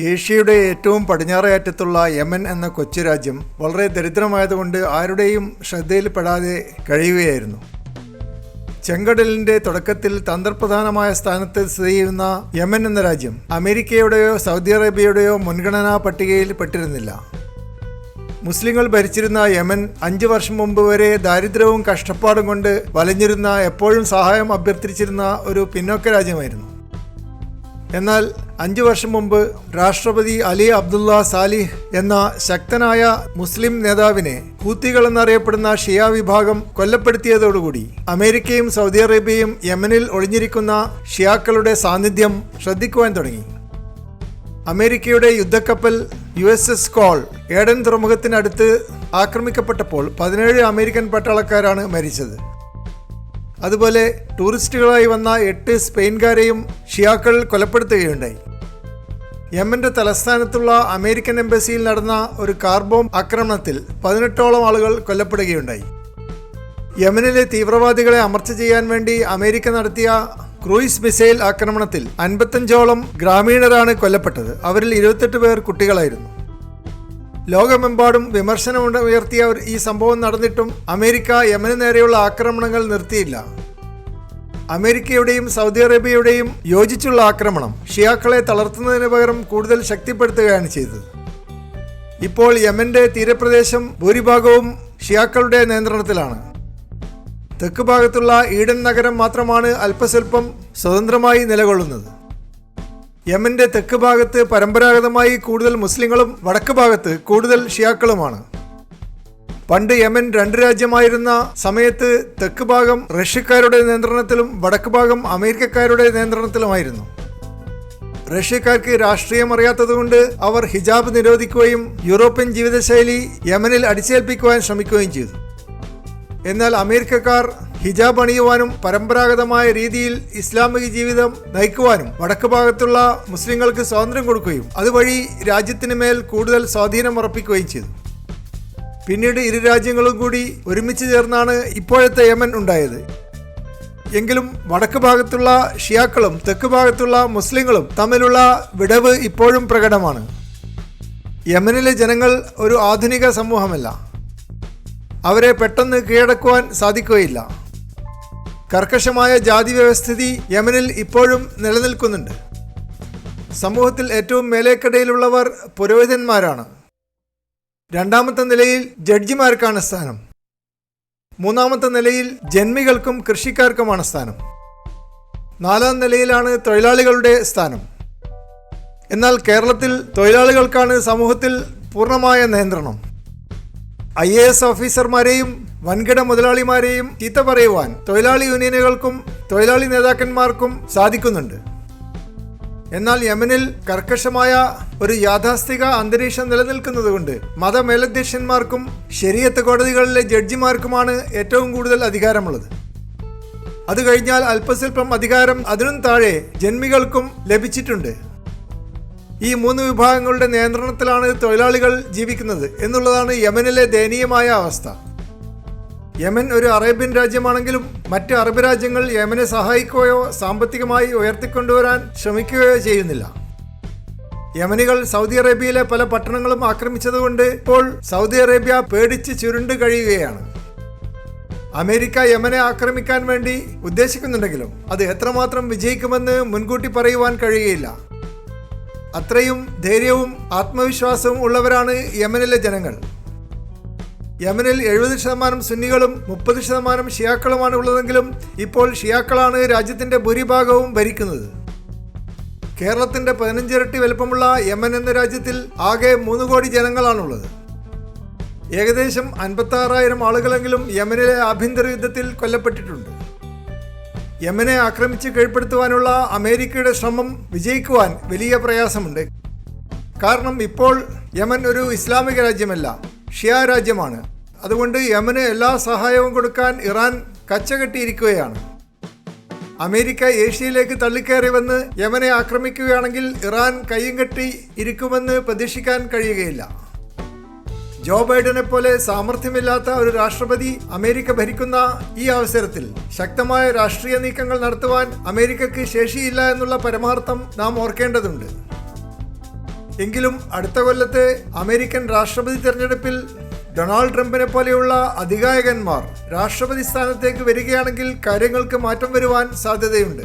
ഏഷ്യയുടെ ഏറ്റവും പടിഞ്ഞാറേ അറ്റത്തുള്ള യമൻ എന്ന കൊച്ചു രാജ്യം വളരെ ദരിദ്രമായതുകൊണ്ട് ആരുടെയും ശ്രദ്ധയിൽപ്പെടാതെ കഴിയുകയായിരുന്നു. ചെങ്കടലിന്റെ തുടക്കത്തിൽ തന്ത്രപ്രധാനമായ സ്ഥാനത്ത് സ്ഥിതി ചെയ്യുന്ന യമൻ എന്ന രാജ്യം അമേരിക്കയുടെയോ സൗദി അറേബ്യയുടെയോ മുൻഗണനാ പട്ടികയിൽ പെട്ടിരുന്നില്ല. മുസ്ലിങ്ങൾ ഭരിച്ചിരുന്ന യമൻ 5 വർഷം മുമ്പ് വരെ ദാരിദ്ര്യവും കഷ്ടപ്പാടും കൊണ്ട് വലഞ്ഞിരുന്ന, എപ്പോഴും സഹായം അഭ്യർത്ഥിച്ചിരുന്ന ഒരു പിന്നോക്ക രാജ്യമായിരുന്നു. എന്നാൽ 5 വർഷം മുമ്പ് രാഷ്ട്രപതി അലി അബ്ദുള്ള സാലിഹ് എന്ന ശക്തനായ മുസ്ലിം നേതാവിനെ ഹൂത്തികൾ എന്നറിയപ്പെടുന്ന ഷിയ വിഭാഗം കൊല്ലപ്പെടുത്തിയതോടുകൂടി അമേരിക്കയും സൗദി അറേബ്യയും യമനിൽ ഒളിഞ്ഞിരിക്കുന്ന ഷിയാക്കളുടെ സാന്നിധ്യം ശ്രദ്ധിക്കുവാൻ തുടങ്ങി. അമേരിക്കയുടെ യുദ്ധക്കപ്പൽ USS കോൾ ഏഡൻ തുറമുഖത്തിനടുത്ത് ആക്രമിക്കപ്പെട്ടപ്പോൾ 17 അമേരിക്കൻ പട്ടാളക്കാരാണ് മരിച്ചത്. അതുപോലെ ടൂറിസ്റ്റുകളായി വന്ന 8 സ്പെയിൻകാരെയും ഷിയാക്കൾ കൊലപ്പെടുത്തുകയുണ്ടായി. യമന്റെ തലസ്ഥാനത്തുള്ള അമേരിക്കൻ എംബസിയിൽ നടന്ന ഒരു കാർ ബോംബ് ആക്രമണത്തിൽ 18ഓളം ആളുകൾ കൊല്ലപ്പെടുകയുണ്ടായി. യമനിലെ തീവ്രവാദികളെ അമർച്ച ചെയ്യാൻ വേണ്ടി അമേരിക്ക നടത്തിയ ക്രൂയിസ് മിസൈൽ ആക്രമണത്തിൽ 55ഓളം ഗ്രാമീണരാണ് കൊല്ലപ്പെട്ടത്. അവരിൽ 28 പേർ കുട്ടികളായിരുന്നു. ലോകമെമ്പാടും വിമർശനമുയർത്തിയ ഈ സംഭവം നടന്നിട്ടും അമേരിക്ക യമന് നേരെയുള്ള ആക്രമണങ്ങൾ നിർത്തിയില്ല. അമേരിക്കയുടെയും സൗദി അറേബ്യയുടെയും യോജിച്ചുള്ള ആക്രമണം ഷിയാക്കളെ തളർത്തുന്നതിന് പകരം കൂടുതൽ ശക്തിപ്പെടുത്തുകയാണ് ചെയ്തത്. ഇപ്പോൾ യമന്റെ തീരപ്രദേശം ഭൂരിഭാഗവും ഷിയാക്കളുടെ നിയന്ത്രണത്തിലാണ്. തെക്ക് ഭാഗത്തുള്ള ഈഡൻ നഗരം മാത്രമാണ് അല്പസ്വല്പം സ്വതന്ത്രമായി നിലകൊള്ളുന്നത്. യമന്റെ തെക്ക് ഭാഗത്ത് പരമ്പരാഗതമായി കൂടുതൽ മുസ്ലിങ്ങളും വടക്ക് ഭാഗത്ത് കൂടുതൽ ഷിയാക്കളുമാണ്. പണ്ട് യമൻ 2 രാജ്യമായിരുന്ന സമയത്ത് തെക്ക് ഭാഗം റഷ്യക്കാരുടെ നിയന്ത്രണത്തിലും വടക്ക് ഭാഗം അമേരിക്കക്കാരുടെ നിയന്ത്രണത്തിലുമായിരുന്നു. റഷ്യക്കാർക്ക് രാഷ്ട്രീയം അറിയാത്തതുകൊണ്ട് അവർ ഹിജാബ് നിരോധിക്കുകയും യൂറോപ്യൻ ജീവിതശൈലി യമനിൽ അടിച്ചേൽപ്പിക്കുവാൻ ശ്രമിക്കുകയും ചെയ്തു. എന്നാൽ അമേരിക്കക്കാർ ഹിജാബ് അണിയുവാനും പരമ്പരാഗതമായ രീതിയിൽ ഇസ്ലാമിക ജീവിതം നയിക്കുവാനും വടക്ക് ഭാഗത്തുള്ള മുസ്ലിങ്ങൾക്ക് സ്വാതന്ത്ര്യം കൊടുക്കുകയും അതുവഴി രാജ്യത്തിന് മേൽ കൂടുതൽ സ്വാധീനം ഉറപ്പിക്കുകയും ചെയ്തു. പിന്നീട് ഇരു രാജ്യങ്ങളും കൂടി ഒരുമിച്ച് ചേർന്നാണ് ഇപ്പോഴത്തെ യമൻ ഉണ്ടായത്. എങ്കിലും വടക്ക് ഭാഗത്തുള്ള ഷിയാക്കളും തെക്ക് ഭാഗത്തുള്ള മുസ്ലിങ്ങളും തമ്മിലുള്ള വിടവ് ഇപ്പോഴും പ്രകടമാണ്. യമനിലെ ജനങ്ങൾ ഒരു ആധുനിക സമൂഹമല്ല. അവരെ പെട്ടെന്ന് കീഴടക്കുവാൻ സാധിക്കുകയില്ല. കർക്കശമായ ജാതി വ്യവസ്ഥിതി യമനിൽ ഇപ്പോഴും നിലനിൽക്കുന്നുണ്ട്. സമൂഹത്തിൽ ഏറ്റവും മേലേക്കടയിലുള്ളവർ പുരോഹിതന്മാരാണ്. 2ാമത്തെ നിലയിൽ ജഡ്ജിമാർക്കാണ് സ്ഥാനം. 3ാമത്തെ നിലയിൽ ജന്മികൾക്കും കൃഷിക്കാർക്കുമാണ് സ്ഥാനം. 4ാം നിലയിലാണ് തൊഴിലാളികളുടെ സ്ഥാനം. എന്നാൽ കേരളത്തിൽ തൊഴിലാളികൾക്കാണ് സമൂഹത്തിൽ പൂർണ്ണമായ നിയന്ത്രണം. IAS ഓഫീസർമാരെയും വൻകിട മുതലാളിമാരെയും ചീത്ത പറയുവാൻ തൊഴിലാളി യൂണിയനുകൾക്കും തൊഴിലാളി നേതാക്കന്മാർക്കും സാധിക്കുന്നുണ്ട്. എന്നാൽ യമനിൽ കർക്കശമായ ഒരു യാഥാസ്ഥിക അന്തരീക്ഷം നിലനിൽക്കുന്നതുകൊണ്ട് മതമേലധ്യക്ഷന്മാർക്കും ശരീഅത്ത് കോടതികളിലെ ജഡ്ജിമാർക്കുമാണ് ഏറ്റവും കൂടുതൽ അധികാരമുള്ളത്. അത് കഴിഞ്ഞാൽ അല്പസ്വല്പം അധികാരം അതിനും താഴെ ജന്മികൾക്കും ലഭിച്ചിട്ടുണ്ട്. ഈ 3 വിഭാഗങ്ങളുടെ നിയന്ത്രണത്തിലാണ് തൊഴിലാളികൾ ജീവിക്കുന്നത് എന്നുള്ളതാണ് യമനിലെ ദയനീയമായ അവസ്ഥ. യമൻ ഒരു അറേബ്യൻ രാജ്യമാണെങ്കിലും മറ്റ് അറബ് രാജ്യങ്ങൾ യമനെ സഹായിക്കുകയോ സാമ്പത്തികമായി ഉയർത്തിക്കൊണ്ടുവരാൻ ശ്രമിക്കുകയോ ചെയ്യുന്നില്ല. യമനികൾ സൗദി അറേബ്യയിലെ പല പട്ടണങ്ങളും ആക്രമിച്ചതുകൊണ്ട് ഇപ്പോൾ സൗദി അറേബ്യ പേടിച്ച് ചുരുണ്ട് കഴിയുകയാണ്. അമേരിക്ക യമനെ ആക്രമിക്കാൻ വേണ്ടി ഉദ്ദേശിക്കുന്നുണ്ടെങ്കിലും അത് എത്രമാത്രം വിജയിക്കുമെന്ന് മുൻകൂട്ടി പറയുവാൻ കഴിയുകയില്ല. അത്രയും ധൈര്യവും ആത്മവിശ്വാസവും ഉള്ളവരാണ് യമനിലെ ജനങ്ങൾ. യമനിൽ 70% സുന്നികളും 30% ഷിയാക്കളുമാണ് ഉള്ളതെങ്കിലും ഇപ്പോൾ ഷിയാക്കളാണ് രാജ്യത്തിൻ്റെ ഭൂരിഭാഗവും ഭരിക്കുന്നത്. കേരളത്തിൻ്റെ 15 ഇരട്ടി വലുപ്പമുള്ള യമൻ എന്ന രാജ്യത്തിൽ ആകെ 3 കോടി ജനങ്ങളാണുള്ളത്. ഏകദേശം 56,000 ആളുകളെങ്കിലും യമനിലെ ആഭ്യന്തര യുദ്ധത്തിൽ കൊല്ലപ്പെട്ടിട്ടുണ്ട്. യമനെ ആക്രമിച്ച് കീഴ്പ്പെടുത്തുവാനുള്ള അമേരിക്കയുടെ ശ്രമം വിജയിക്കുവാൻ വലിയ പ്രയാസമുണ്ട്. കാരണം ഇപ്പോൾ യമൻ ഒരു ഇസ്ലാമിക രാജ്യമല്ല, ഷിയ രാജ്യമാണ്. അതുകൊണ്ട് യമന് എല്ലാ സഹായവും കൊടുക്കാൻ ഇറാൻ കച്ചകെട്ടിയിരിക്കുകയാണ്. അമേരിക്ക ഏഷ്യയിലേക്ക് തള്ളിക്കയറി വന്ന് യമനെ ആക്രമിക്കുകയാണെങ്കിൽ ഇറാൻ കയ്യും കെട്ടി ഇരിക്കുമെന്ന് പ്രതീക്ഷിക്കാൻ കഴിയുകയില്ല. ജോ ബൈഡനെ പോലെ സാമർഥ്യമില്ലാത്ത ഒരു രാഷ്ട്രപതി അമേരിക്ക ഭരിക്കുന്ന ഈ അവസരത്തിൽ ശക്തമായ രാഷ്ട്രീയ നീക്കങ്ങൾ നടത്തുവാൻ അമേരിക്കയ്ക്ക് ശേഷിയില്ല എന്നുള്ള പരമാർത്ഥം നാം ഓർക്കേണ്ടതുണ്ട്. എങ്കിലും അടുത്ത കൊല്ലത്തെ അമേരിക്കൻ രാഷ്ട്രപതി തെരഞ്ഞെടുപ്പിൽ ഡൊണാൾഡ് ട്രംപിനെ പോലെയുള്ള അധികായകന്മാർ രാഷ്ട്രപതി സ്ഥാനത്തേക്ക് വരികയാണെങ്കിൽ കാര്യങ്ങൾക്ക് മാറ്റം വരുവാൻ സാധ്യതയുണ്ട്.